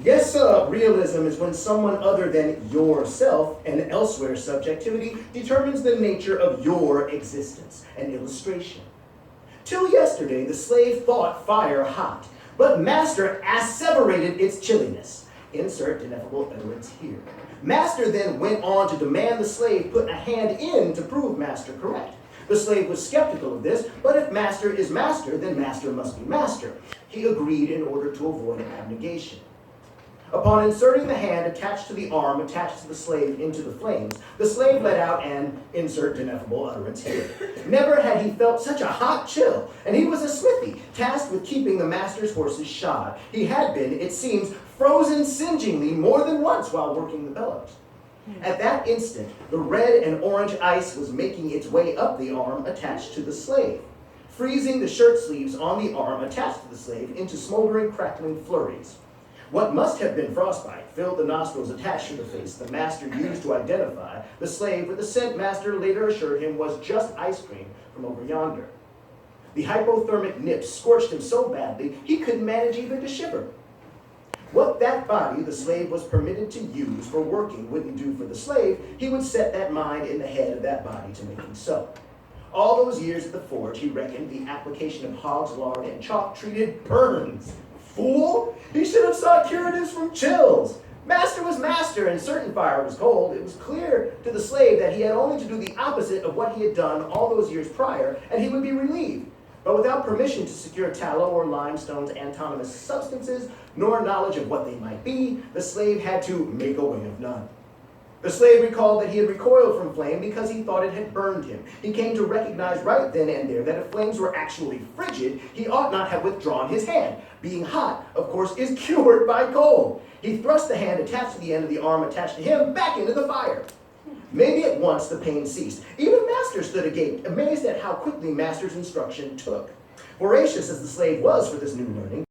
Yes, realism is when someone other than yourself and elsewhere subjectivity determines the nature of your existence. An illustration. Till yesterday, the slave thought fire hot, but master asseverated its chilliness. Insert ineffable utterance here. Master then went on to demand the slave put a hand in to prove master correct. The slave was skeptical of this, but if master is master, then master must be master. He agreed in order to avoid abnegation. Upon inserting the hand attached to the arm attached to the slave into the flames, the slave let out an insert ineffable utterance here. Never had he felt such a hot chill, and he was a smithy, tasked with keeping the master's horses shod. He had been, it seems, frozen singeingly more than once while working the bellows. At that instant, the red and orange ice was making its way up the arm attached to the slave, freezing the shirt sleeves on the arm attached to the slave into smoldering, crackling flurries. What must have been frostbite filled the nostrils attached to the face the master used to identify the slave with the scent master later assured him was just ice cream from over yonder. The hypothermic nips scorched him so badly he couldn't manage even to shiver. What that body the slave was permitted to use for working wouldn't do for the slave, he would set that mind in the head of that body to make him so. All those years at the forge, he reckoned the application of hog's lard and chalk treated burns. Fool! He should have sought curatives from chills. Master was master, and certain fire was cold. It was clear to the slave that he had only to do the opposite of what he had done all those years prior, and he would be relieved. But without permission to secure tallow or limestone's antonymous substances, nor knowledge of what they might be, the slave had to make a way of none. The slave recalled that he had recoiled from flame because he thought it had burned him. He came to recognize right then and there that if flames were actually frigid, he ought not have withdrawn his hand. Being hot, of course, is cured by cold. He thrust the hand attached to the end of the arm attached to him back into the fire. Maybe at once the pain ceased. Even master stood agape, amazed at how quickly master's instruction took. Voracious as the slave was for this new learning,